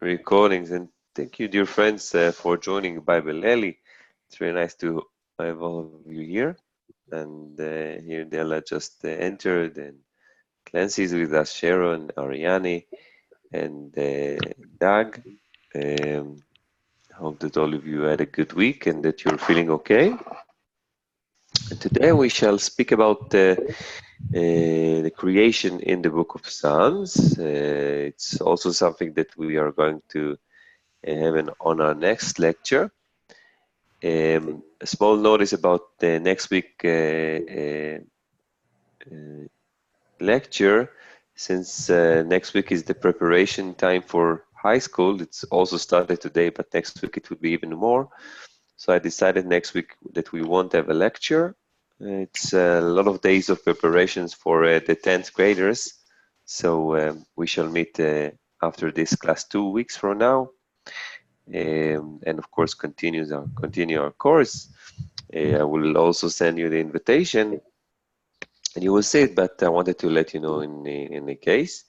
recordings. And thank you, dear friends, for joining Bibleli. It's very nice to have all of you here. And here Della just entered, and Clancy's with us, Sharon, Ariane, and Doug. I hope that all of you had a good week and that you're feeling okay. And today we shall speak about the creation in the book of Psalms. It's also something that we are going to have on our next lecture. A small notice about the next week lecture, since next week is the preparation time for high school. It's also started today, but next week it will be even more. So I decided next week that we won't have a lecture. It's a lot of days of preparations for the 10th graders. So we shall meet after this class 2 weeks from now. And of course continue our course. I will also send you the invitation and you will see it, but I wanted to let you know in the case.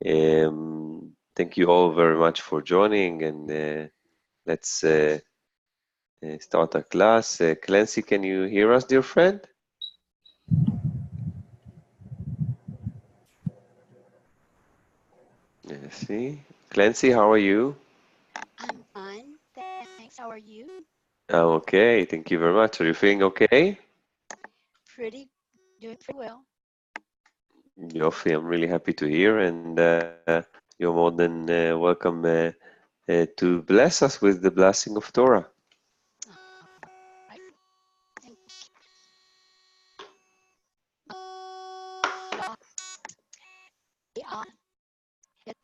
Thank you all very much for joining, and let's start our class. Clancy, can you hear us, dear friend? Let's see. Clancy, how are you? I'm fine, thanks. How are you? I'm okay, thank you very much. Are you feeling okay? Doing pretty well. Yofi, I'm really happy to hear, and you're more than welcome to bless us with the blessing of Torah. Right.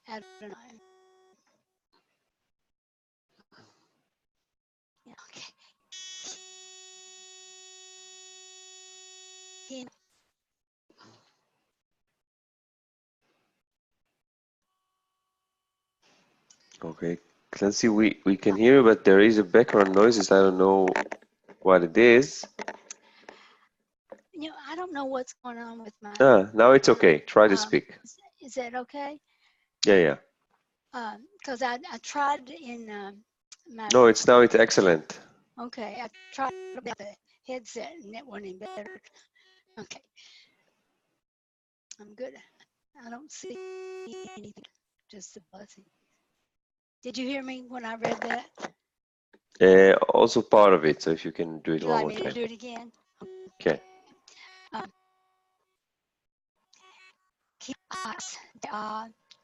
Adonai. Yeah, okay. Okay, Clancy, we can hear you, but there is a background noises. I don't know what it is. I don't know what's going on with my. Now it's okay. Try to speak. Is that okay? Yeah. Because I tried in my. No, it's excellent. Okay, I tried with the headset and it wasn't any better. Okay, I'm good. I don't see anything, just the buzzing. Did you hear me when I read that? Also part of it, so if you can do it You one like more me time. to do it again? Okay. Keep us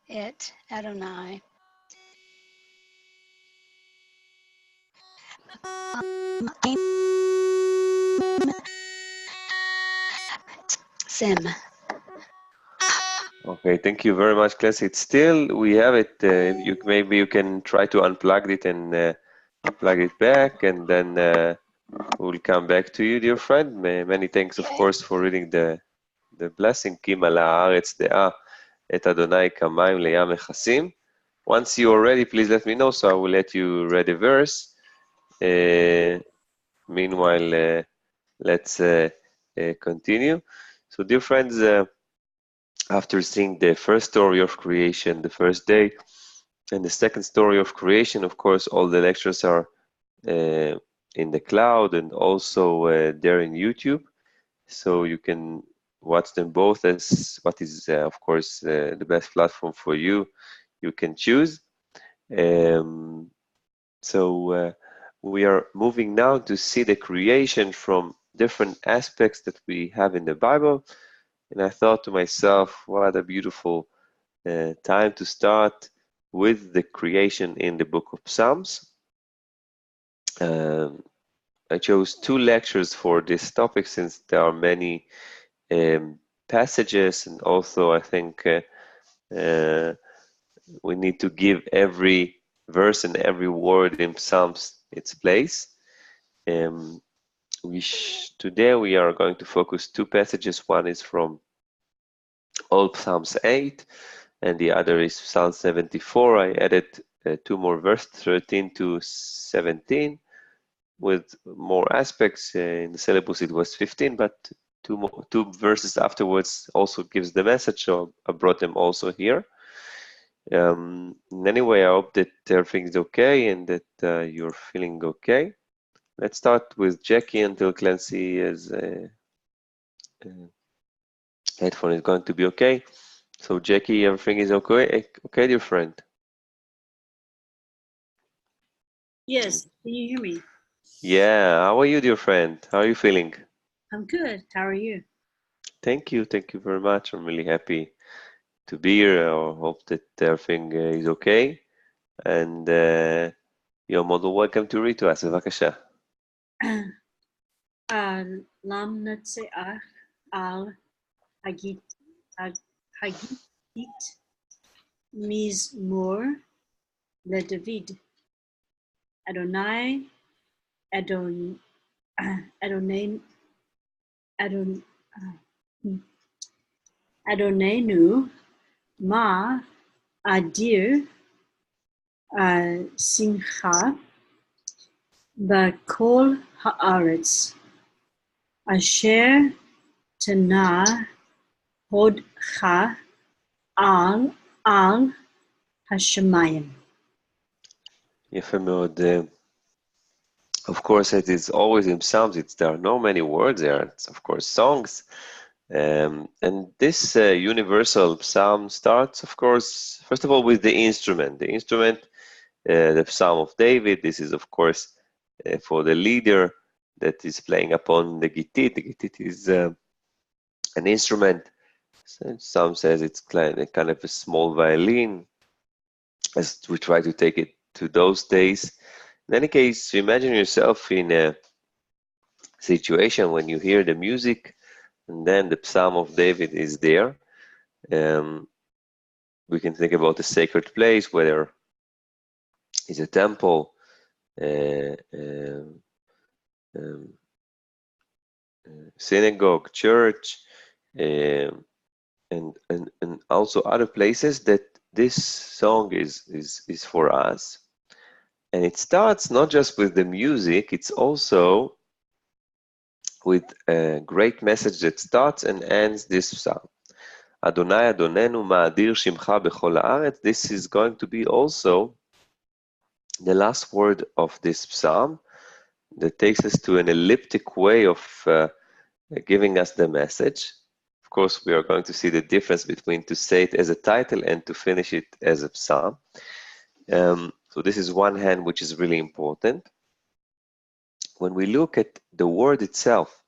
it Adonai. Sim. Okay, thank you very much, Clancy. It's still, we have it. Maybe you can try to unplug it and plug it back, and then we'll come back to you, dear friend. Many thanks, of course, for reading the blessing. כי מלאה הארץ דעה את אדוני כמים לים מכסים. Once you are ready, please let me know, so I will let you read the verse. Meanwhile, let's continue. So, dear friends, after seeing the first story of creation, the first day, and the second story of creation, of course, all the lectures are in the cloud and also there in YouTube. So you can watch them both as what is, of course, the best platform for you. You can choose. So we are moving now to see the creation from different aspects that we have in the Bible. And I thought to myself, what a beautiful time to start with the creation in the book of Psalms. I chose 2 lectures for this topic since there are many passages, and also I think we need to give every verse and every word in Psalms its place. Today we are going to focus 2 passages. One is from Old Psalms 8 and the other is Psalm 74. I added 2 more verses, 13 to 17, with more aspects. In the syllabus it was 15, but 2 verses afterwards also gives the message, so I brought them also here. Anyway, I hope that everything is okay and that you're feeling okay. Let's start with Jackie until Clancy is headphone is going to be okay. So Jackie, everything is okay? Okay, dear friend. Yes, can you hear me? Yeah, how are you, dear friend? How are you feeling? I'm good. How are you? Thank you very much. I'm really happy to be here. I hope that everything is okay. And you're more than welcome to read to us. בבקשה. Lam Natseach al Hagit Hagit Mizmor LeDavid Adonai Adon Adonai Adon Adonenu Ma Adir Simcha Bakol Haaretz Asher Tana Hodcha al Hashemayim. יפה מאוד. Of course, it is always in Psalms. There are no many words there. It's, of course, songs. And this universal psalm starts, of course, first of all, with the instrument. The instrument, the Psalm of David. This is, of course, for the leader that is playing upon the gittit. The gittit is an instrument. Some says it's kind of a small violin, as we try to take it to those days. In any case, imagine yourself in a situation when you hear the music and then the Psalm of David is there. We can think about a sacred place, whether it's a temple, synagogue, church, and also other places that this song is for us. And it starts not just with the music, it's also with a great message that starts and ends this psalm. Adonai Adonenu ma'adir shimcha bechol haaretz. This is going to be also the last word of this psalm that takes us to an elliptic way of giving us the message. Of course, we are going to see the difference between to say it as a title and to finish it as a psalm. So this is one hand which is really important. When we look at the word itself,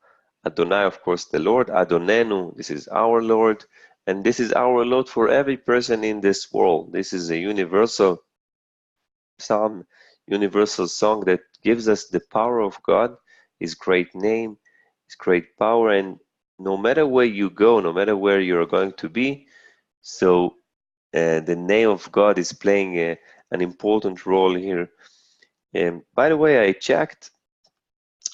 Adonai, of course, the Lord, Adonenu, this is our Lord, and this is our Lord for every person in this world. This is a universal psalm, universal song that gives us the power of God, His great name, His great power, and no matter where you go, no matter where you're going to be, so the name of God is playing an important role here. By the way, I checked,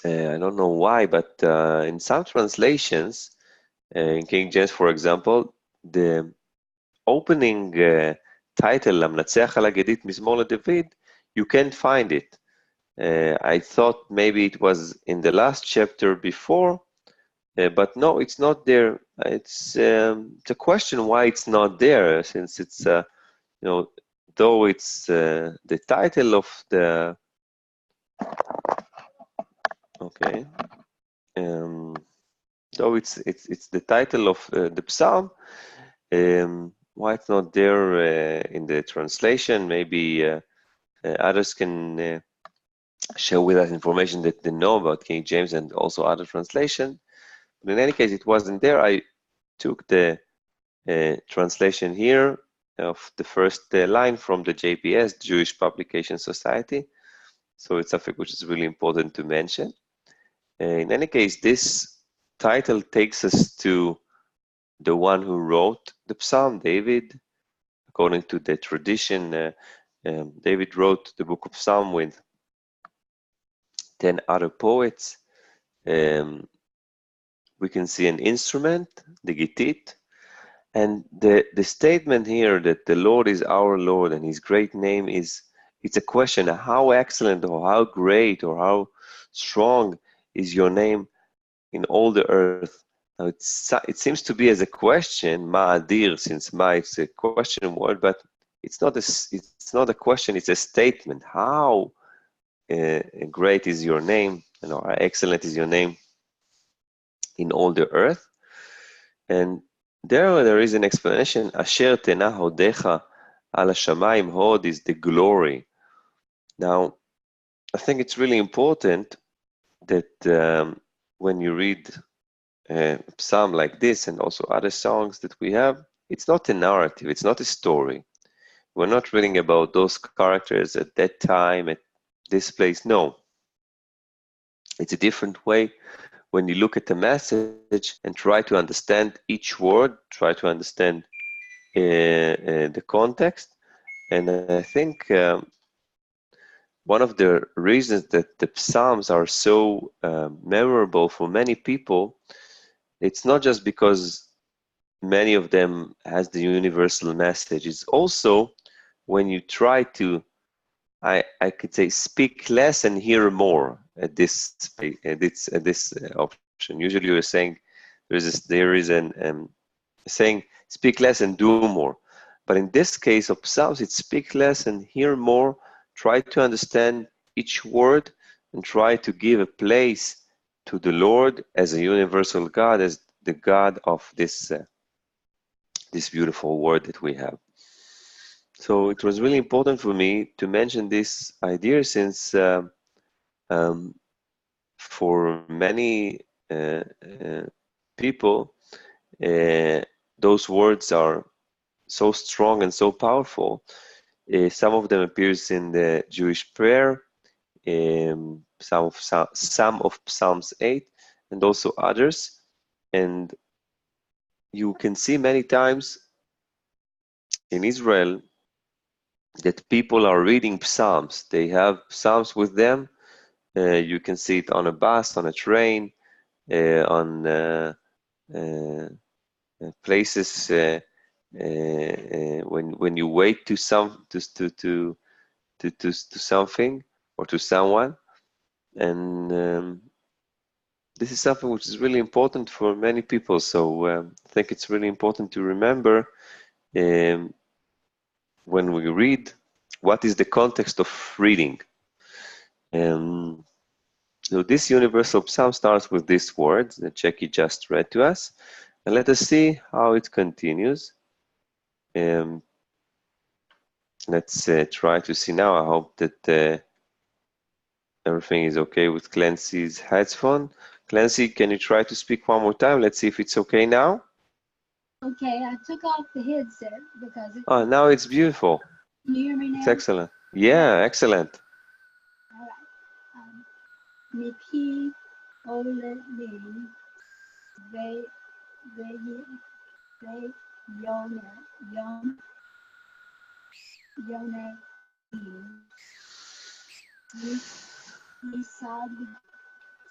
I don't know why, but in some translations, in King James, for example, the opening title, "Lamnatseach al Hagidit Mizmor LeDavid," you can't find it. I thought maybe it was in the last chapter before, but no, it's not there. It's a question why it's not there, since it's though it's the title of the okay, though it's the title of the psalm. Why it's not there in the translation? Maybe others can share with us information that they know about King James and also other translation. But in any case, it wasn't there. I took the translation here of the first line from the JPS, Jewish Publication Society. So it's something which is really important to mention. In any case, this title takes us to the one who wrote the psalm, David. According to the tradition, David wrote the book of Psalm with 10 other poets. We can see an instrument, the gittit, and the statement here that the Lord is our Lord and His great name it's a question, how excellent or how great or how strong is your name in all the earth. Now it seems to be as a question, ma'adir, since ma is a question word, but it it's not a question, it's a statement. How great is your name, how excellent is your name in all the earth. And there is an explanation. Asher tena hodecha al hashamayim. Hod is the glory. Now, I think it's really important that when you read a psalm like this and also other songs that we have, it's not a narrative, it's not a story. We're not reading about those characters at that time, at this place. No. It's a different way when you look at the message and try to understand each word, try to understand the context. And I think one of the reasons that the Psalms are so memorable for many people, it's not just because many of them has the universal message. It's also when you try to, I could say, speak less and hear more at this option. Usually you're saying there is an saying speak less and do more. But in this case of Psalms, it's speak less and hear more. Try to understand each word and try to give a place to the Lord as a universal God, as the God of this beautiful word that we have. So it was really important for me to mention this idea, since for many people, those words are so strong and so powerful. Some of them appears in the Jewish prayer, some of Psalms 8, and also others. And you can see many times in Israel that people are reading Psalms. They have Psalms with them. You can see it on a bus, on a train, on places when you wait to something or to someone. And this is something which is really important for many people. So I think it's really important to remember when we read, what is the context of reading. So this universal psalm starts with these words that Jackie just read to us, and let us see how it continues. Let's try to see now. I hope that everything is okay with Clancy's headphone. Clancy, can you try to speak one more time? Let's see if it's okay now. Okay, I took off the headset because it. Oh, now it's beautiful. Can you hear me now? It's excellent. Yeah, excellent. All right. Miki Oleli Ve Ve Yona Isad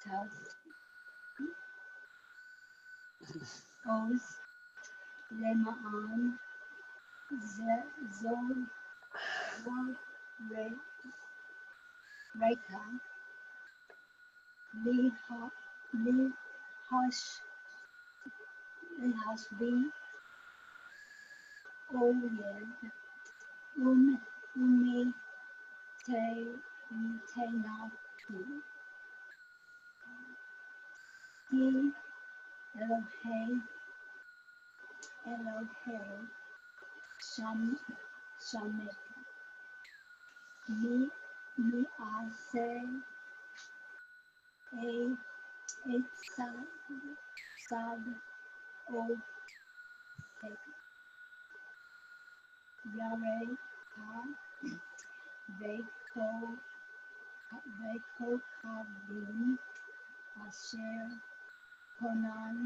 Tas Oz Lemaan Zol Reka Lihashbi Oyed Umi Tenatu Di Elohei Shamek Mi Ase Sad O Yare Ha Veko Kavim Asher Konan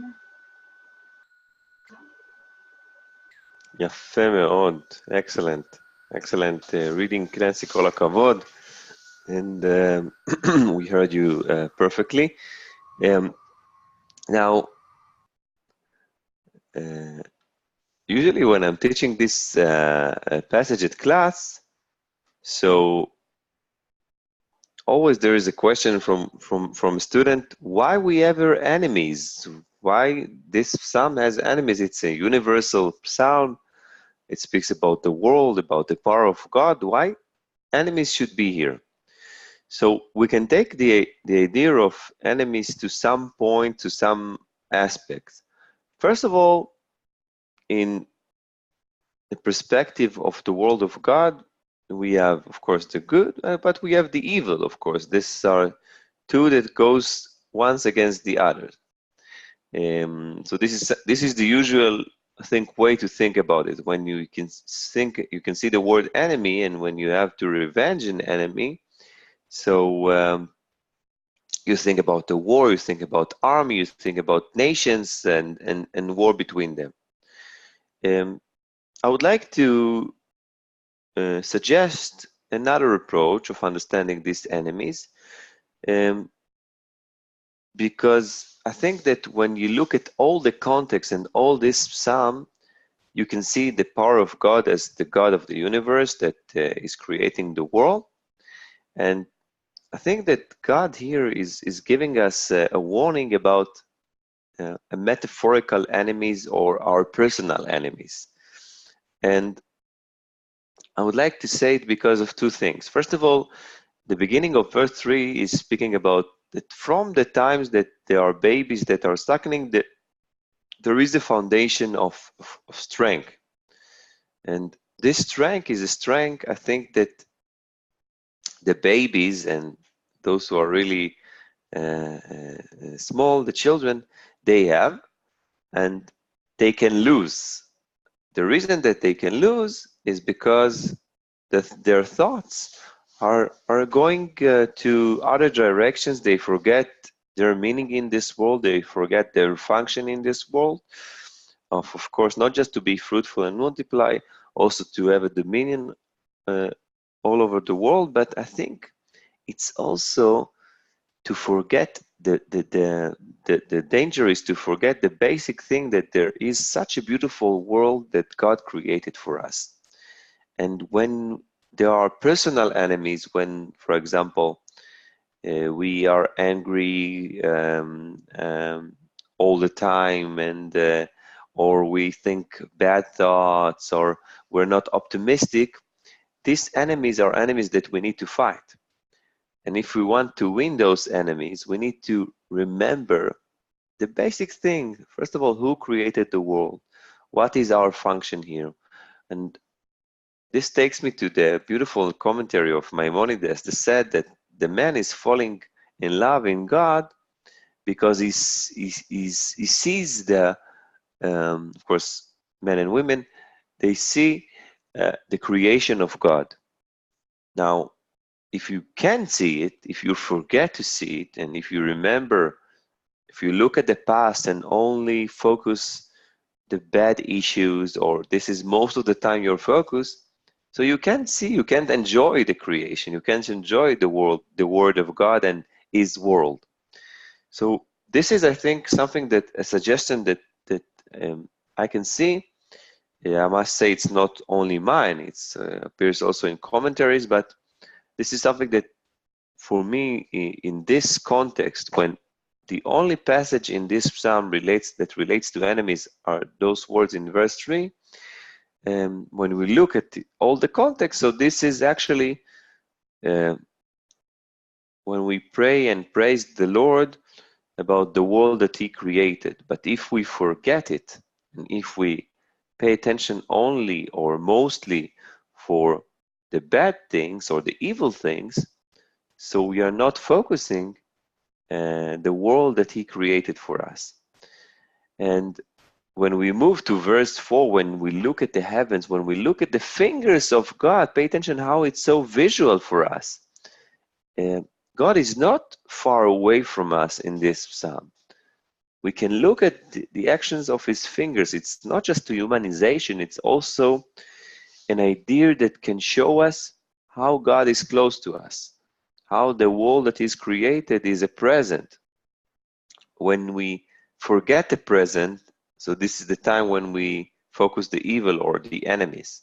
יפה מאוד. Excellent. Excellent reading, Clancy, כל הכבוד. And we heard you perfectly. Now, usually when I'm teaching this passage at class, so always there is a question from a student, why we ever enemies? Why this psalm has enemies? It's a universal psalm. it speaks about the world, about the power of God. Why enemies should be here? So we can take the idea of enemies to some point, to some aspects. First of all, in the perspective of the world of God, we have, of course, the good, but we have the evil, of course. These are two that goes once against the other. So this is the usual, I think, way to think about it. When you can see the word enemy, and when you have to revenge an enemy, so you think about the war, you think about army, you think about nations and war between them. I would like to suggest another approach of understanding these enemies, because I think that when you look at all the context and all this psalm, you can see the power of God as the God of the universe that is creating the world. And I think that God here is giving us a warning about a metaphorical enemies or our personal enemies. And I would like to say it because of two things. First of all, the beginning of verse 3 is speaking about that from the times that there are babies that are suckling, there is a foundation of strength. And this strength is a strength, I think, that the babies and those who are really small, the children, they have, and they can lose. The reason that they can lose is because their thoughts are going to other directions. They forget their meaning in this world. They forget their function in this world. Of course, not just to be fruitful and multiply, also to have a dominion all over the world. But I think it's also to forget the danger is to forget the basic thing that there is such a beautiful world that God created for us. And when there are personal enemies, when, for example, we are angry all the time, and or we think bad thoughts, or we're not optimistic, these enemies are enemies that we need to fight. And if we want to win those enemies, we need to remember the basic thing. First of all, who created the world? What is our function here? And this takes me to the beautiful commentary of Maimonides that said that the man is falling in love in God because he sees the, of course, men and women, they see the creation of God. Now, if you can see it, if you forget to see it, and if you remember, if you look at the past and only focus the bad issues, or this is most of the time your focus, so you can't see, you can't enjoy the creation, you can't enjoy the world, the word of God and his world. So this is, I think, something that a suggestion that I can see. I must say it's not only mine, it appears also in commentaries, but this is something that for me in this context, when the only passage in this psalm that relates to enemies are those words in verse 3, when we look at all the context, so this is actually when we pray and praise the Lord about the world that he created. But if we forget it, and if we pay attention only or mostly for the bad things or the evil things, so we are not focusing the world that he created for us. And when we move to verse 4, when we look at the heavens, when we look at the fingers of God, pay attention how it's so visual for us. God is not far away from us in this psalm. We can look at the actions of his fingers. It's not just to humanization, it's also an idea that can show us how God is close to us, how the world that is created is a present. When we forget the present, so this is the time when we focus the evil or the enemies.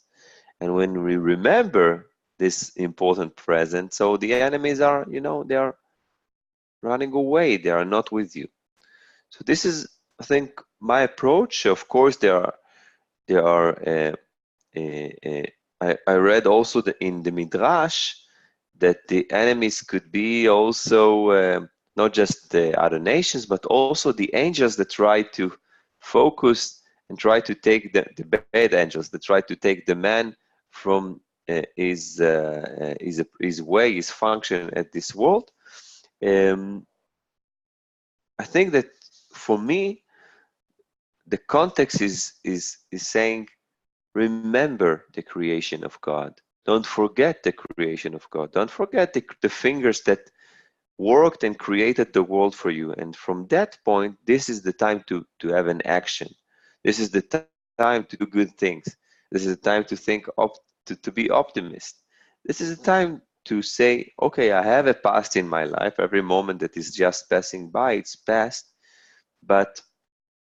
And when we remember this important present, so the enemies are, they are running away, they are not with you. So this is, I think, my approach. Of course, there are I read also in the Midrash that the enemies could be also not just the other nations, but also the angels that try to focus and try to take the bad angels that try to take the man from his way, his function at this world. Um, I think that for me, the context is saying, remember the creation of God. Don't forget the creation of God. Don't forget the fingers that worked and created the world for you. And from that point, this is the time to have an action. This is the time to do good things. This is the time to think to be optimist. This is the time to say, okay, I have a past in my life. Every moment that is just passing by, it's past. But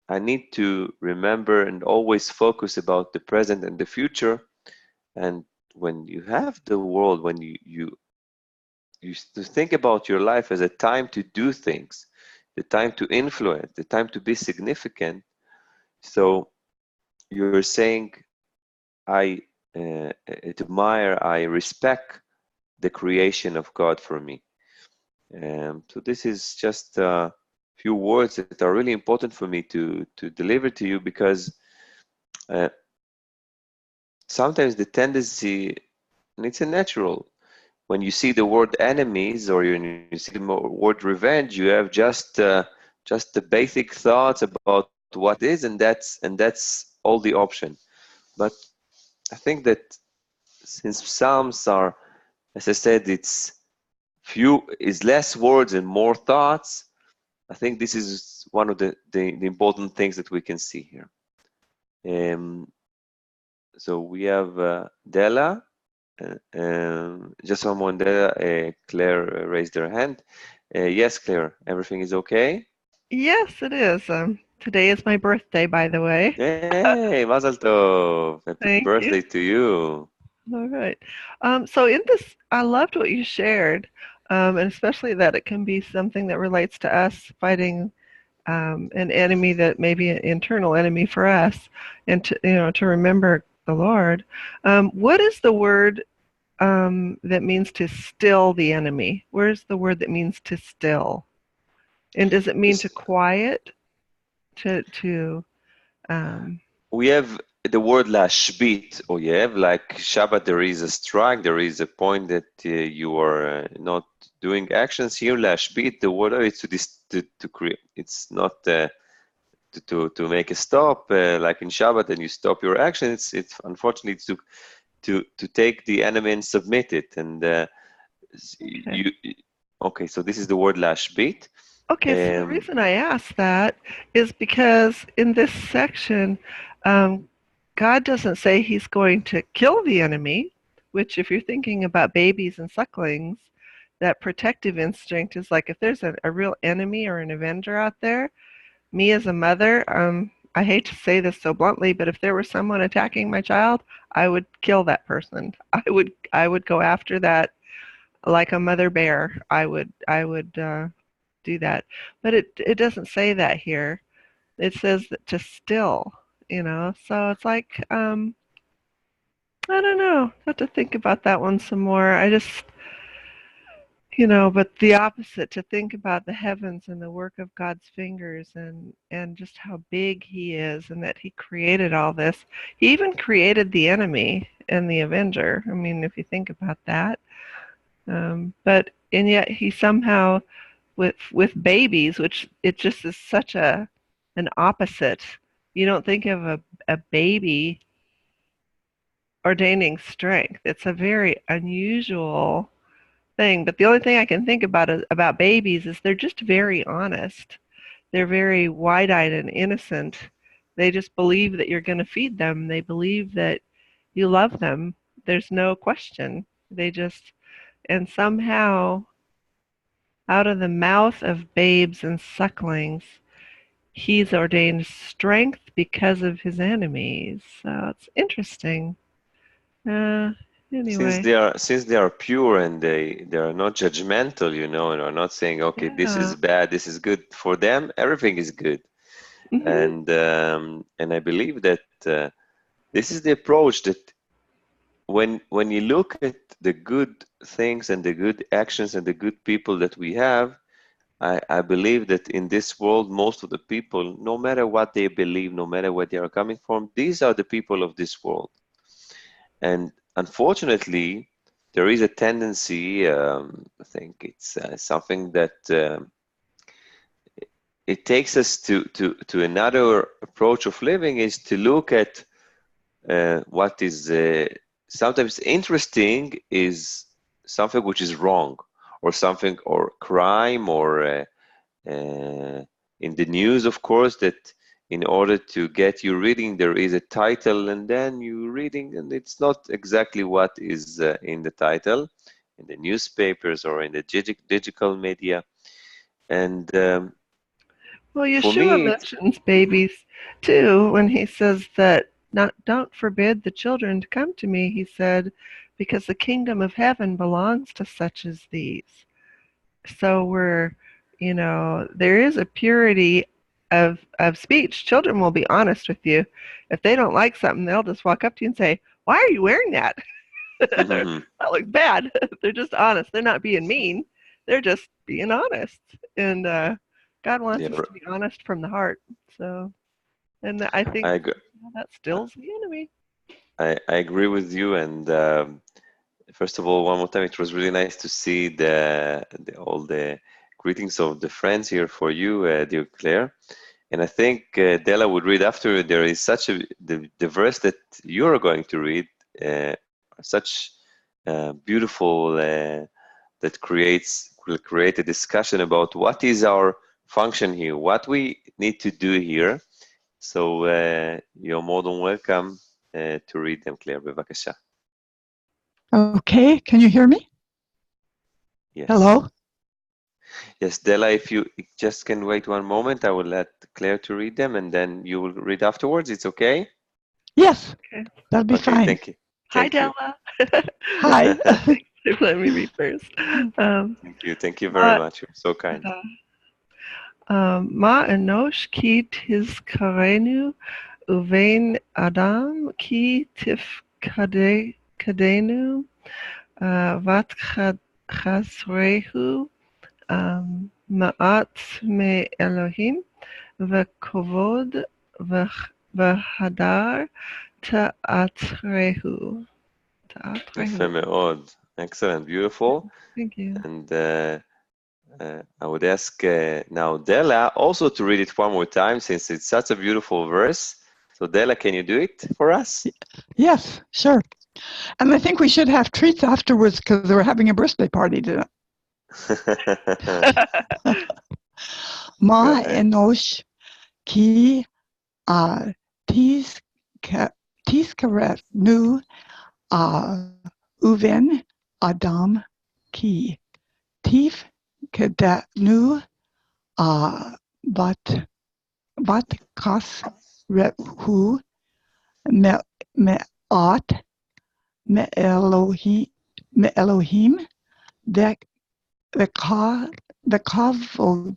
I need to remember and always focus about the present and the future. And when you have the world, when you to think about your life as a time to do things, the time to influence, the time to be significant. So you're saying, I admire, I respect the creation of God for me. So this is just a few words that are really important for me to deliver to you, because uh, sometimes the tendency, and it's a natural, when you see the word enemies or when you see the word revenge, you have just the basic thoughts about what it is, and that's all the option. But I think that since Psalms are, as I said, it's few is less words and more thoughts. I think this is one of the important things that we can see here. So we have Della. Just someone there, Claire raised her hand. Yes, Claire, everything is okay? Yes, it is. Today is my birthday, by the way. Hey, Mazel Tov! Happy Thank birthday you. to you. All right. So in this, I loved what you shared, and especially that it can be something that relates to us fighting an enemy that may be an internal enemy for us, and to remember the Lord. What is the word that means to still the enemy? Where's the word that means to still? And does it mean to quiet? To We have the word lashbit, or you have like Shabbat, there is a strike, there is a point that you are not doing actions. Here, lashbit, the word is to create, it's not to make a stop, like in Shabbat, and you stop your action. It's unfortunately to take the enemy and submit it. And okay. okay, so this is the word lashbit. Okay, so the reason I asked that is because in this section, um, God doesn't say he's going to kill the enemy, which if you're thinking about babies and sucklings, that protective instinct is like if there's a real enemy or an avenger out there, me as a mother, I hate to say this so bluntly, but if there was someone attacking my child, I would kill that person. I would go after that like a mother bear. I would do that. But it doesn't say that here. It says that to still, So it's like I don't know. I have to think about that one some more. I just but the opposite, to think about the heavens and the work of God's fingers and just how big he is and that he created all this. He even created the enemy and the avenger. I mean, if you think about that. But and yet he somehow with babies, which it just is such an opposite. You don't think of a baby ordaining strength. It's a very unusual thing. But the only thing I can think about babies is they're just very honest. They're very wide-eyed and innocent. They just believe that you're going to feed them. They believe that you love them. There's no question. They just, and somehow out of the mouth of babes and sucklings, he's ordained strength because of his enemies. So it's interesting. Uh, Since anyway, they are pure and they are not judgmental, and are not saying, okay, this yeah. is bad, this is good. For them, everything is good. Hmm. And I believe that this is the approach that when you look at the good things and the good actions and the good people that we have, I believe that in this world, most of the people, no matter what they believe, no matter where they are coming from, these are the people of this world. And unfortunately, there is a tendency, I think it's something that it takes us to another approach of living, is to look at what is sometimes interesting is something which is wrong, or something, or crime, or in the news, of course, that in order to get you reading, there is a title, and then you reading, and it's not exactly what is in the title, in the newspapers or in the digital media. And Well, for Yeshua me, mentions babies too when he says that don't forbid the children to come to me, he said, because the kingdom of heaven belongs to such as these. So there is a purity of speech. Children will be honest with you. If they don't like something, they'll just walk up to you and say, "Why are you wearing that?" mhm, That looks bad. They're just honest. They're not being mean. They're just being honest. And God wants yeah, us to be honest from the heart. So, and I think I agree. that stills the enemy. I agree with you. And first of all, one more time, it was really nice to see all the greetings of the friends here for you, dear Claire. And I think Della would read after. There is such the verse that you are going to read, such beautiful that will create a discussion about what is our function here, what we need to do here. So you're more than welcome to read them, Claire. בבקשה. Okay, can you hear me? Yes. Hello? Yes, Della, if you just can wait one moment, I will let Claire to read them, and then you will read afterwards. It's okay? Yes, Okay. that'll be Okay, fine. thank you. Hi, Thank you. Della. Hi. Let me read first. Thank you. Thank you very much. You're so kind. Ma enosh ki tizkarenu uvein adam ki tifkadenu vat chasrehu ma'at me Elohim v'kovod v'hadar ta'atrehu. יפה מאוד. Excellent. Beautiful. Thank you. And I would ask now Della also to read it one more time, since it's such a beautiful verse. So Della, can you do it for us? Yes, sure. And I think we should have treats afterwards because we're having a birthday party tonight. Ma enosh ki tiskaret nu uven adam ki tif kedat nu bat kas rehu me'at me Elohim the kavod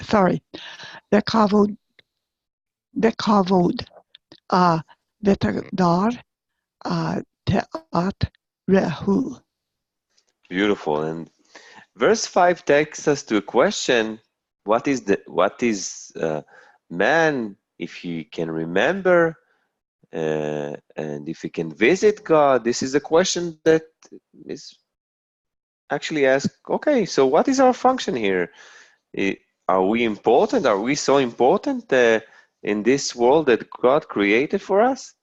sorry the kavod vetadar te'at rehu. Beautiful. And verse 5 takes us to a question: what is man, if he can remember, and if he can visit God? This is a question that is actually asked. Okay, so what is our function here? Are we important? Are we so important in this world that God created for us?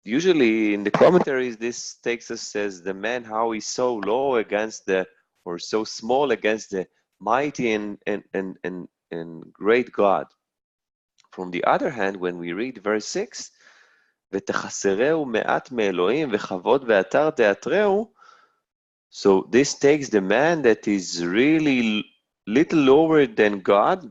Usually in the commentaries, this takes us as the man, how he's so low against or so small against the mighty and great God. From the other hand, when we read verse 6, ותחסרהו מעט מאלוהים וכבוד ואתר תאתרהו, so this takes the man that is really little lower than God.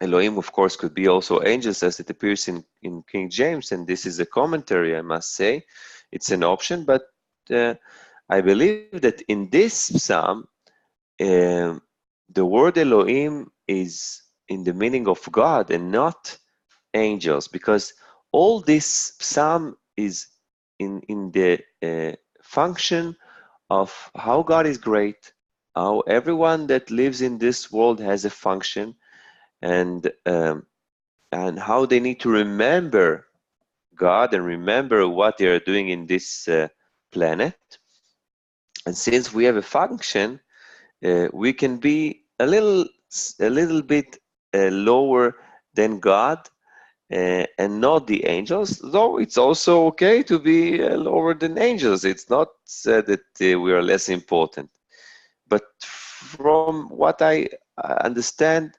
Elohim, of course, could be also angels, as it appears in King James, and this is a commentary, I must say. It's an option, but I believe that in this psalm, the word Elohim is in the meaning of God and not angels, because all this psalm is in the function of how God is great, how everyone that lives in this world has a function, and how they need to remember God and remember what they are doing in this planet. And since we have a function, we can be a little bit lower than God, and not the angels, though it's also okay to be lower than angels. It's not said that we are less important. But from what I understand,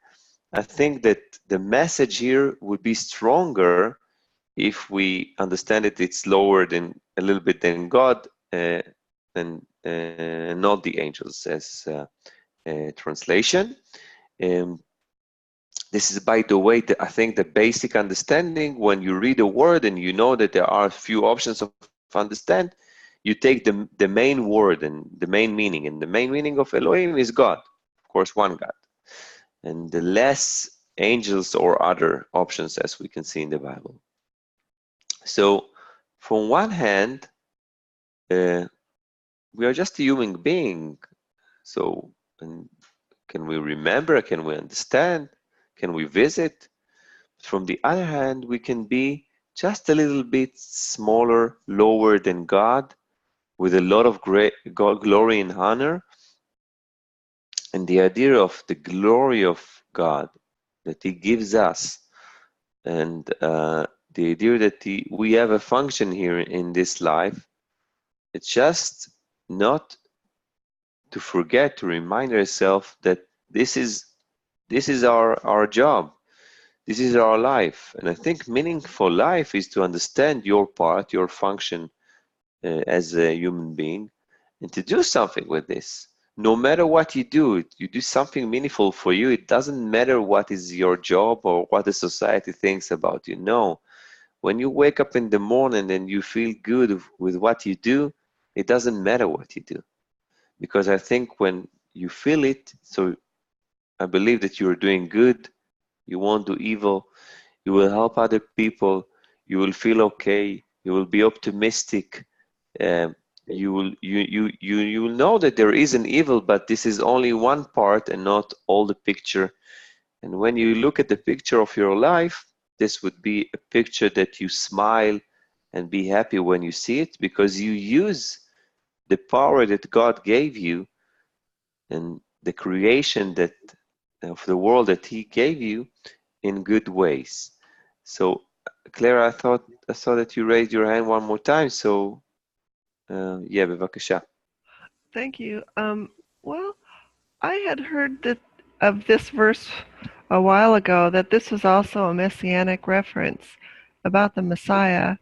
I think that the message here would be stronger if we understand it. It's lower than a little bit than God, and not the angels as translation. Um, this is, by the way, I think the basic understanding. When you read a word and you know that there are a few options of understand, you take the main word and the main meaning. And the main meaning of Elohim is God, of course, one God. And the less angels or other options, as we can see in the Bible. So, from one hand, we are just a human being. So, and can we remember? Can we understand? Can we visit? From the other hand, we can be just a little bit smaller, lower than God, with a lot of great glory and honor. And the idea of the glory of God that He gives us, and the idea that we have a function here in this life, it's just not to forget to remind ourselves that this is our job. This is our life. And I think meaningful life is to understand your part, your function as a human being, and to do something with this. No matter what you do something meaningful for you. It doesn't matter what is your job or what the society thinks about you. No. When you wake up in the morning and you feel good with what you do, it doesn't matter what you do. Because I think when you feel it, so I believe that you're doing good, you won't do evil, you will help other people, you will feel okay, you will be optimistic, um, you will know that there is an evil, but this is only one part and not all the picture. And when you look at the picture of your life, this would be a picture that you smile and be happy when you see it, because you use the power that God gave you and the creation that of the world that He gave you in good ways. So, Clara, I saw that you raised your hand one more time. So, yeah, בבקשה. Thank you. Well, I had heard that of this verse a while ago, that this was also a messianic reference about the Messiah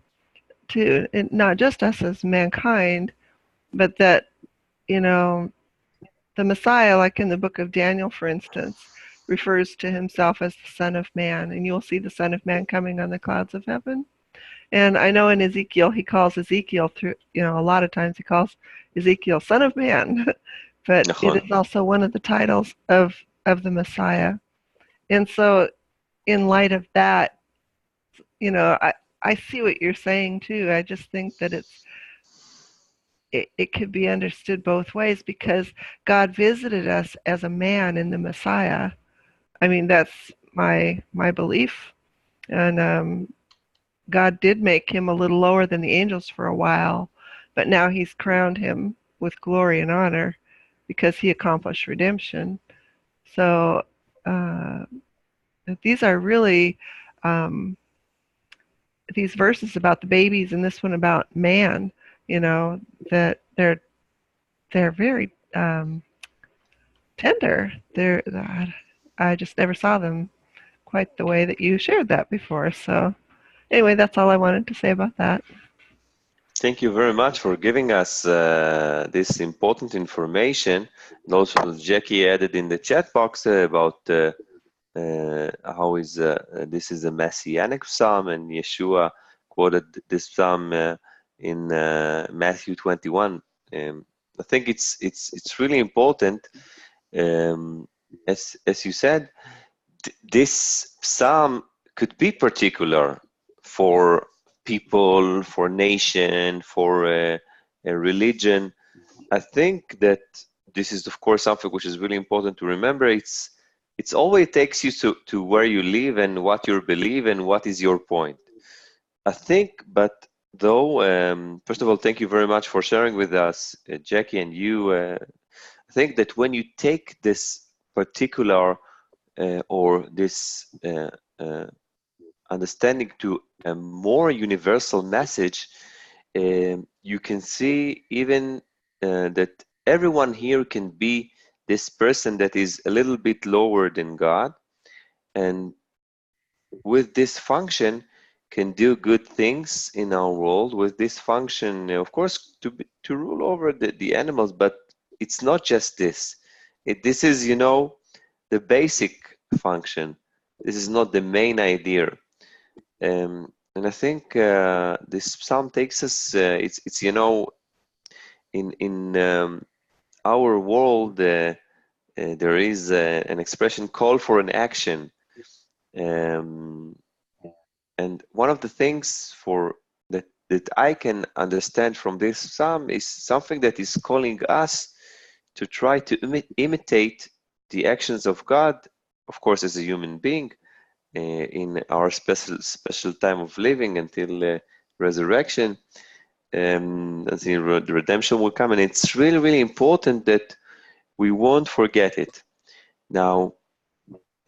to not just us as mankind, but that, you know, the Messiah, like in the book of Daniel, for instance, refers to himself as the Son of Man, and you'll see the Son of Man coming on the clouds of heaven. And I know in Ezekiel, he calls Ezekiel through, a lot of times he calls Ezekiel Son of Man, but it נכון. is also one of the titles of the Messiah. And so, in light of that, I see what you're saying too. I just think that it could be understood both ways, because God visited us as a man in the Messiah. I mean, that's my belief. And God did make him a little lower than the angels for a while, but now He's crowned him with glory and honor because he accomplished redemption. So uh, these are really these verses about the babies and this one about man. That they're very tender. I just never saw them quite the way that you shared that before. So anyway, that's all I wanted to say about that. Thank you very much for giving us this important information. And also, Jackie added in the chat box about how this is a messianic psalm, and Yeshua quoted this psalm in Matthew 21. I think it's really important. As you said, this psalm could be particular for people, for nation, for a religion. I think that this is, of course, something which is really important to remember. It's always takes you to where you live and what you believe and what is your point. I think, but though, first of all, thank you very much for sharing with us, Jackie, and you. I think that when you take this particular or this understanding to a more universal message, you can see even that everyone here can be this person that is a little bit lower than God, and with this function can do good things in our world. With this function, of course, to rule over the animals, but it's not just this. This is, you know, the basic function. This is not the main idea. And I think this psalm takes us. It's you know, in our world there is an expression call for an action, um, and one of the things for that I can understand from this psalm is something that is calling us to try to imitate the actions of God, of course, as a human being, in our special time of living until resurrection, until the redemption will come. And it's really important that we won't forget it. Now,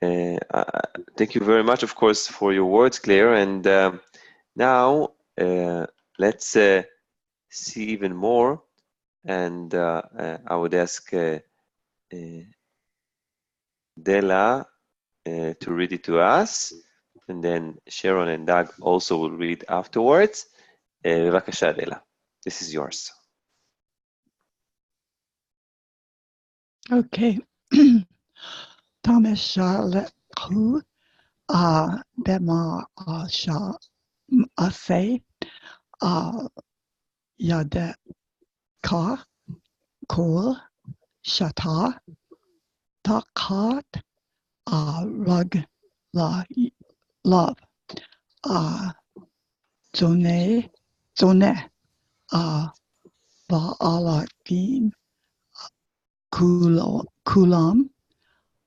thank you very much, of course, for your words, Claire. And now let's see even more. And I would ask Della to read it to us, and then Sharon and Doug also will read afterwards. בבקשה, דלה. This is yours. Okay. Tameshalehu bema asha ase yadeka kol shata takat rug la love zone ba'alakim kulam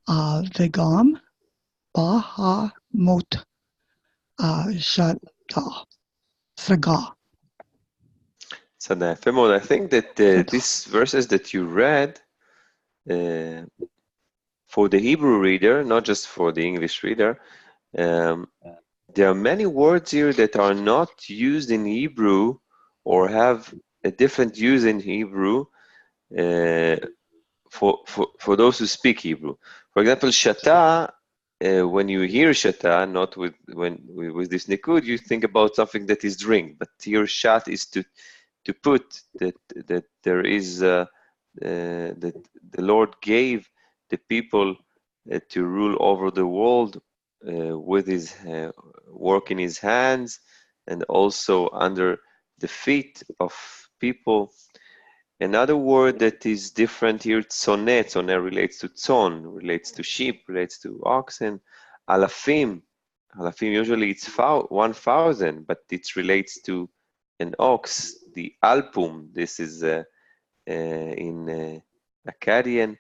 vegam baha mot shata saga. So I think that these verses that you read, for the Hebrew reader, not just for the English reader, there are many words here that are not used in Hebrew or have a different use in Hebrew for those who speak Hebrew. For example, shata, when you hear shata, not with this nikud, you think about something that is drink, but here shat is to put that there is that the Lord gave the people to rule over the world with his work in his hands and also under the feet of people. Another word that is different here, tzoneh. Tzoneh relates to tzon, relates to sheep, relates to oxen. Alafim. Alafim, usually it's 1,000, but it relates to an ox. The alpum, this is in Akkadian.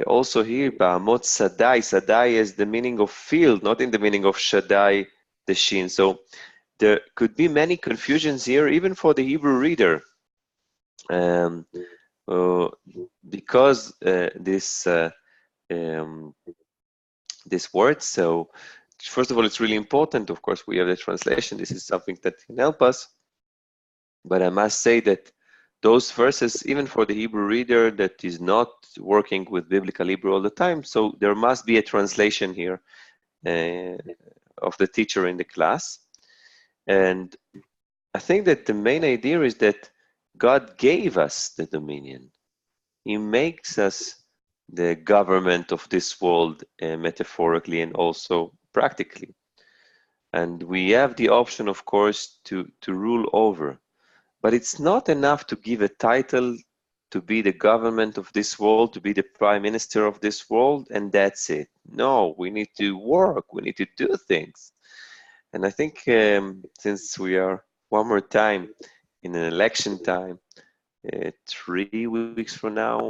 Also here, Ba'amot Sadai. Sadai is the meaning of field, not in the meaning of Shaddai, the Shin. So there could be many confusions here, even for the Hebrew reader. Because this word. So first of all, it's really important. Of course, we have the translation. This is something that can help us. But I must say that those verses, even for the Hebrew reader that is not working with biblical Hebrew all the time, so there must be a translation here of the teacher in the class. And I think that the main idea is that God gave us the dominion. He makes us the government of this world, metaphorically and also practically. And we have the option, of course, to rule over. But it's not enough to give a title to be the government of this world, to be the prime minister of this world, and that's it. No, we need to work, we need to do things. And I think since we are one more time in an election time, 3 weeks from now,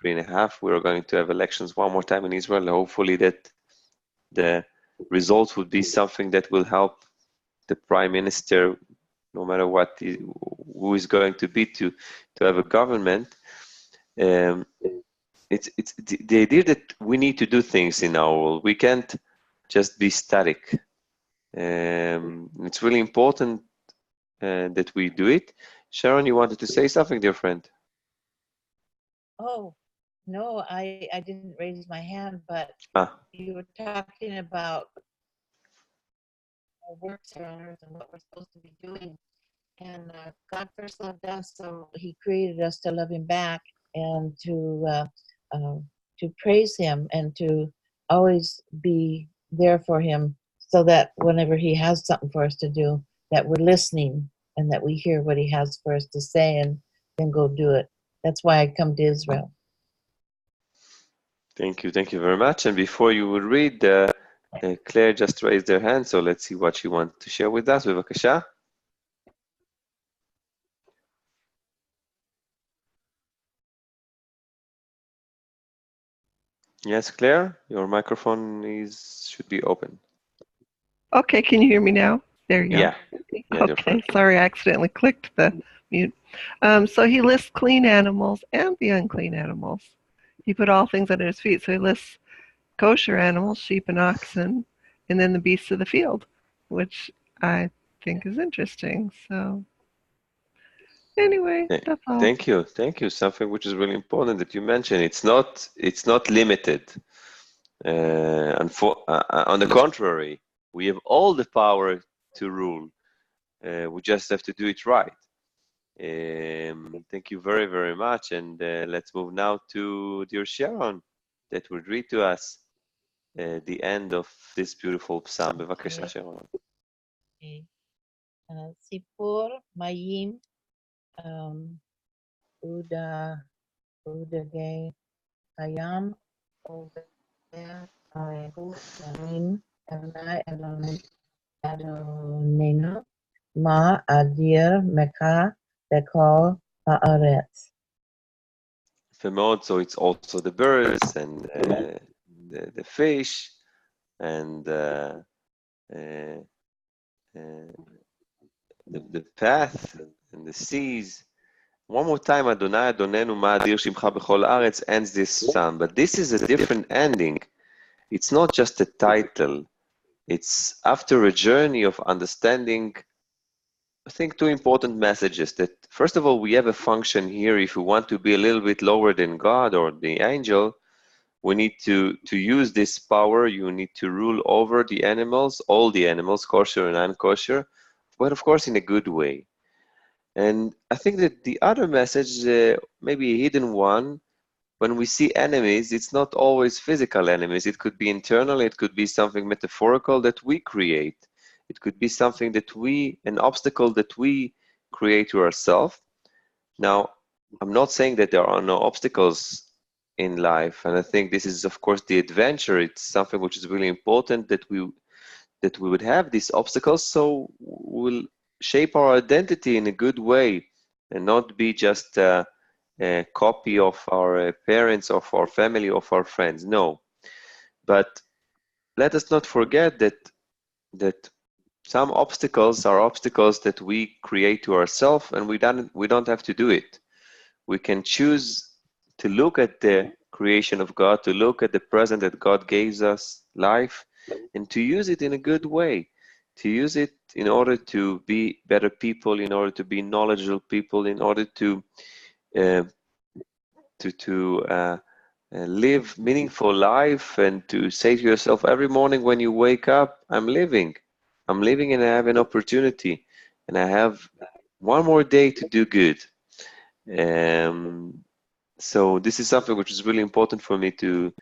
3.5, we are going to have elections one more time in Israel. Hopefully that the results would be something that will help the prime minister, no matter who is going to be, to have a government. It's the idea that we need to do things in our world. We can't just be static. It's really important that we do it. Sharon, you wanted to say something, dear friend? Oh, no, I didn't raise my hand, but you were talking about our works here on earth and what we're supposed to be doing. And God first loved us, so He created us to love Him back and to praise Him and to always be there for Him, so that whenever He has something for us to do, that we're listening and that we hear what He has for us to say and then go do it. That's why I come to Israel. Thank you very much. And before you would read, Claire just raised her hand, so let's see what she wants to share with us. בבקשה. Yes, Claire, your microphone should be open. Okay, can you hear me now? There you go. Yeah. Okay, sorry, I accidentally clicked the mute. So he lists clean animals and the unclean animals. He put all things under his feet. So he lists kosher animals, sheep and oxen, and then the beasts of the field, which I think is interesting. So anyway, that's all. Thank you. Something which is really important that you mentioned. It's not limited. On the contrary, we have all the power to rule. We just have to do it right. Thank you very much. And let's move now to dear Sharon, that will read to us the end of this beautiful psalm. בבקשה, Sharon. סיפור מים ודגי הים ובאריכות ימים אדוננו מה אדיר מכה בכל הארץ. So it's also the birds and the fish and the path and the seas. One more time, Adonai Adonenu Ma'adir Shimcha B'chol Haaretz ends this psalm, but this is a different ending. It's not just a title. It's after a journey of understanding, I think, two important messages. That first of all, we have a function here. If we want to be a little bit lower than God or the angel, we need to use this power. You need to rule over the animals, all the animals, kosher and unkosher, but of course in a good way. And I think that the other message, maybe a hidden one, when we see enemies, it's not always physical enemies. It could be internal, it could be something metaphorical that we create. It could be something an obstacle that we create to ourselves. Now, I'm not saying that there are no obstacles in life, and I think this is, of course, the adventure. It's something which is really important that we would have these obstacles, so we'll shape our identity in a good way and not be just a copy of our parents, of our family, of our friends. No, but let us not forget that some obstacles are obstacles that we create to ourselves, and we don't have to do it. We can choose to look at the creation of God, to look at the present that God gives us, life, and to use it in a good way, to use it in order to be better people, in order to be knowledgeable people, in order to live meaningful life, and to say to yourself every morning when you wake up, I'm living and I have an opportunity and I have one more day to do good. So this is something which is really important for me to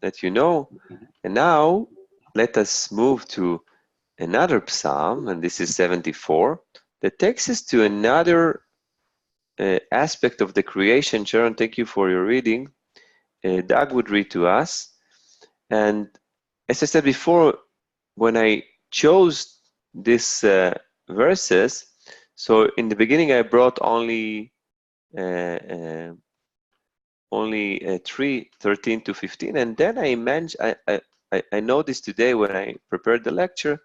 let you know. And now let us move to another psalm, and this is 74, that takes us to another aspect of the creation. Sharon, thank you for your reading. Doug would read to us, and as I said before, when I chose these verses, so in the beginning I brought only 3, 13 to 15, and then I noticed today when I prepared the lecture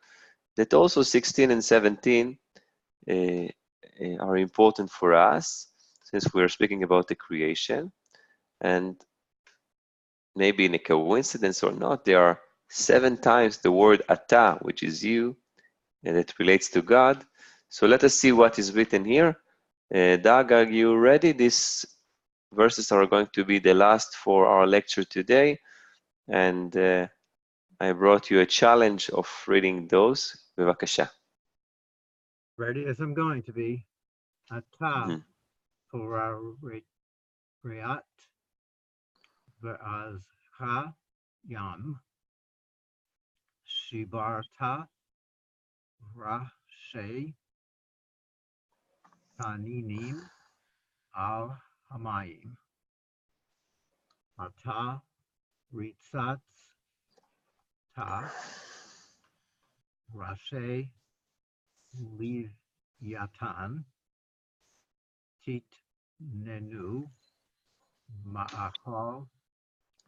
that also 16 and 17 are important for us, since we're speaking about the creation. And maybe in a coincidence or not, there are 7 times the word ata, which is you, and it relates to God. So let us see what is written here. Dag, are you ready? These verses are going to be the last for our lecture today, and I brought you a challenge of reading those. בבקשה. Ready as I'm going to be. Ata Reat Ve'azcha Yam Shibarta Rashi Taninim Al Hamayim Ata Ritzat Ta Rashi Livyatan Tit Nenu Ma'achal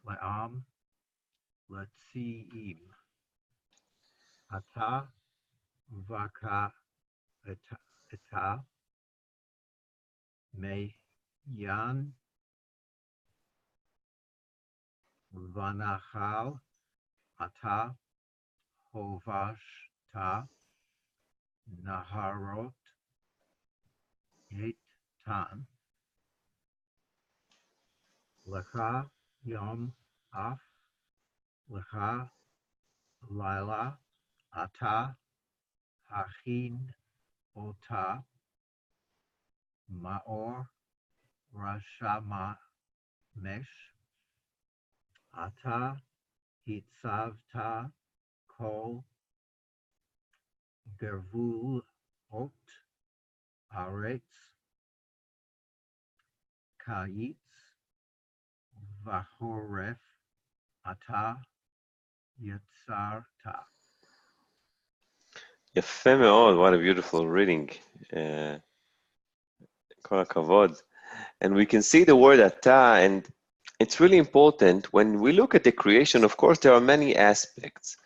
Le'am Letziim Ata Vaka Eta Meyan Vanachal Ata Hovashta Naharot Yetan Lecha Yom Af Lecha Laila Ata Hachin Ota Maor Rashama Mesh Ata Hitzavta Kol Gervul Ot Aretz Kayitz Vahoref Ata Yetzarta. יפה מאוד, what a beautiful reading. כל הכבוד. And we can see the word ata, and it's really important when we look at the creation. Of course, there are many aspects.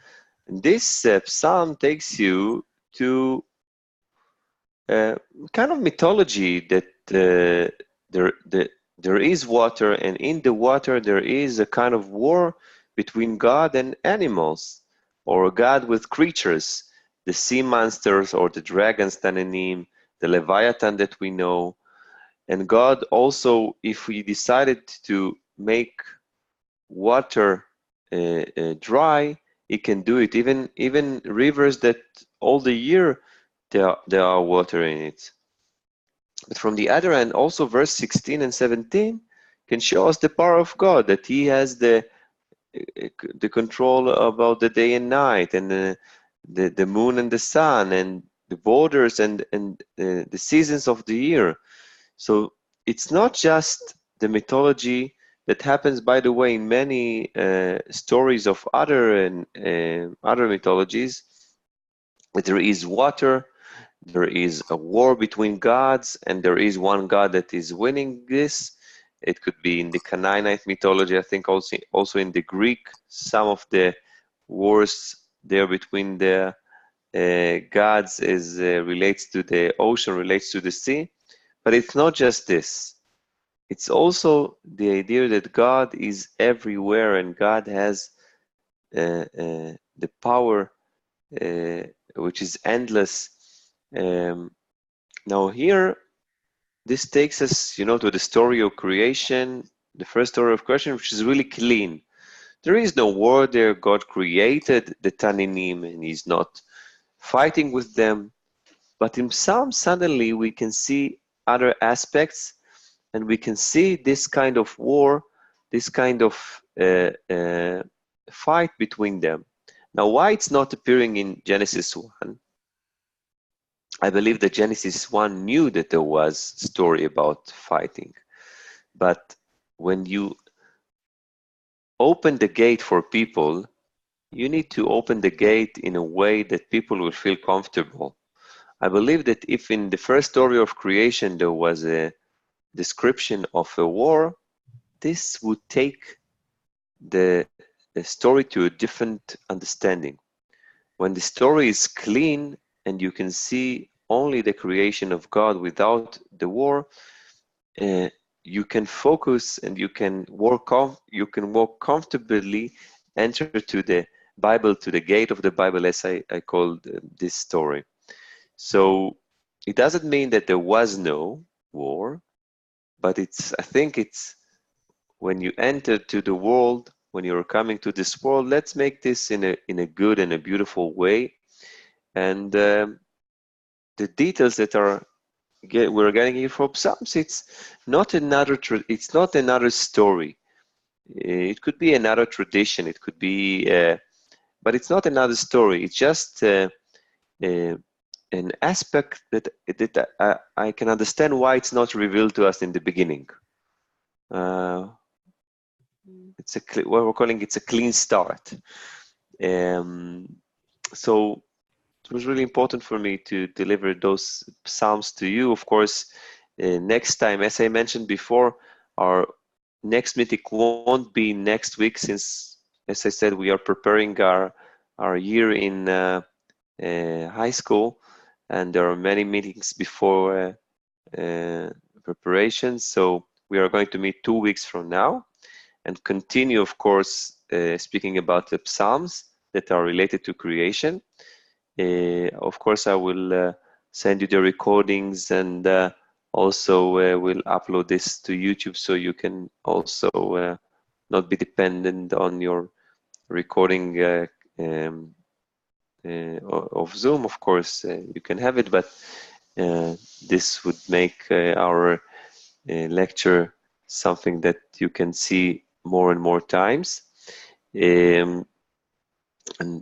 And this psalm takes you to kind of mythology that there is water, and in the water there is a kind of war between God and animals, or God with creatures, the sea monsters or the dragons Tananim, the Leviathan that we know. And God also, if we decided to make water dry, He can do it. Even rivers that all the year there are water in it. But from the other end, also verse 16 and 17 can show us the power of God, that He has the control about the day and night, and the moon and the sun, and the borders and the seasons of the year. So it's not just the mythology that happens, by the way, in many stories of other mythologies, that there is water, there is a war between gods, and there is one god that is winning this. It could be in the Canaanite mythology, I think also in the Greek, some of the wars there between the gods relates to the ocean, relates to the sea. But it's not just this. It's also the idea that God is everywhere, and God has the power which is endless. Now here, this takes us, to the story of creation, the first story of creation, which is really clean. There is no war there. God created the Taninim, and He's not fighting with them. But in Psalm, suddenly we can see other aspects, and we can see this kind of war, this kind of fight between them. Now, why it's not appearing in Genesis 1? I believe that Genesis 1 knew that there was story about fighting. But when you open the gate for people you need to open the gate in a way that people will feel comfortable. I believe that if in the first story of creation there was a description of a war, this would take the story to a different understanding. When the story is clean and you can see only the creation of God without the war, uh, you can focus and you can walk comfortably, enter to the Bible, to the gate of the Bible, as I called this story. So it doesn't mean that there was no war, but I think it's when you enter to the world, when you're coming to this world, let's make this in a good and a beautiful way. And the details that we're getting here from Psalms, it's not another story. It could be another tradition. It could be, but it's not another story. It's just an aspect that I can understand why it's not revealed to us in the beginning. It's what we're calling it's a clean start. So it was really important for me to deliver those psalms to you. Of course, next time, as I mentioned before, our next meeting won't be next week since, as I said, we are preparing our year in high school, and there are many meetings before preparation. So we are going to meet 2 weeks from now and continue, of course, speaking about the psalms that are related to creation. Of course, I will send you the recordings, and also will upload this to YouTube, so you can also not be dependent on your recording of Zoom. Of course, you can have it, but this would make our lecture something that you can see more and more times. And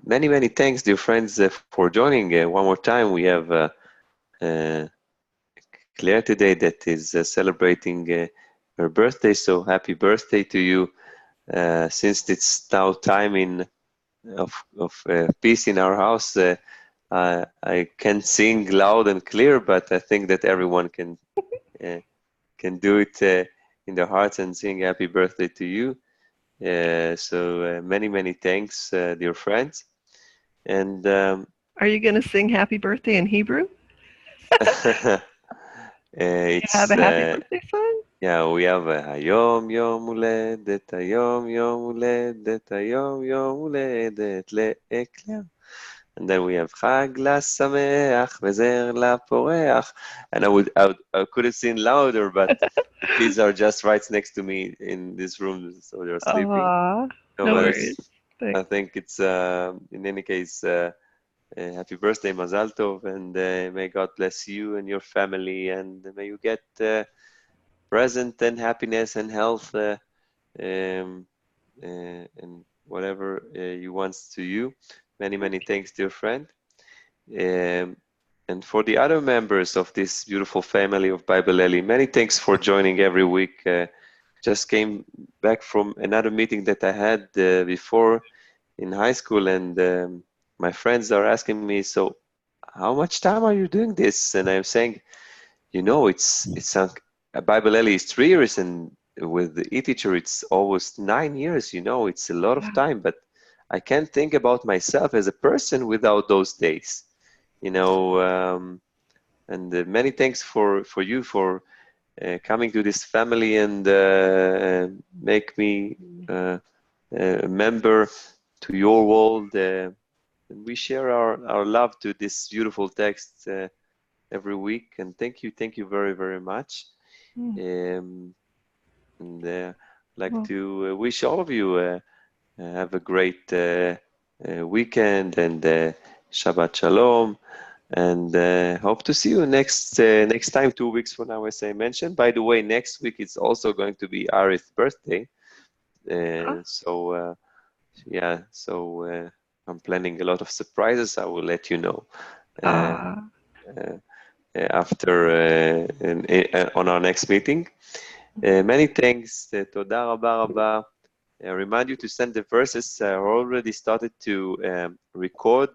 many, many thanks, dear friends, for joining. One more time, we have Claire today that is celebrating her birthday. So happy birthday to you. Since it's now time of peace in our house, I can sing loud and clear, but I think that everyone can do it in their hearts and sing happy birthday to you. So many, many thanks, dear friends. And Are you going to sing happy birthday in Hebrew? You have it's a happy birthday song? yeah, we have היום יום הולדת, היום יום הולדת, היום יום הולדת לאקלר. And then we have חג לשמח וזר לפורח. And I could have seen louder, but the kids are just right next to me in this room, so they're sleeping. Aww, No, no but worries. I think it's in any case. Happy birthday, Mazal Tov, and may God bless you and your family, and may you get present and happiness and health and whatever you want to you. Many, many thanks, dear friend. And for the other members of this beautiful family of Bibleli, many thanks for joining every week. Just came back from another meeting that I had before in high school, and my friends are asking me, so how much time are you doing this? And I'm saying, it's Bibleli is 3 years, and with the e-teacher it's almost 9 years. It's a lot of time, but I can't think about myself as a person without those days. And many thanks for you for coming to this family and make me a member to your world. And we share our love to this beautiful text every week. And thank you very, very much. And I'd like to wish all of you have a great weekend and Shabbat Shalom. And hope to see you next time, 2 weeks from now, as I mentioned. By the way, next week it's also going to be Arith's birthday. So I'm planning a lot of surprises. I will let you know after on our next meeting. Many thanks. תודה רבה רבה. I remind you to send the verses. I already started to record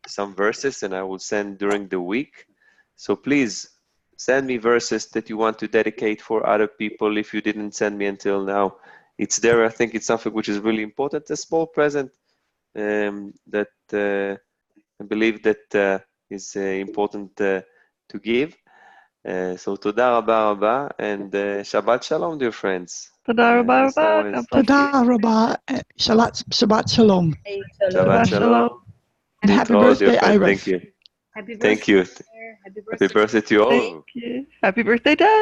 some verses, and I will send during the week. So please send me verses that you want to dedicate for other people. If you didn't send me until now, it's there. I think it's something which is really important. A small present that I believe that is important to give. So תודה רבה רבה, and Shabbat Shalom, dear friends. תודה רבה As רבה. always. God bless you. Tודה rabba. Shabbat shalom. Hey, Shabbat Shabbat Shalom. shalom. And happy להתראות, dear birthday, friends. Iris. Thank you. Happy birthday. Thank you. Happy Happy birthday to you all. Thank you. Happy birthday, Dad.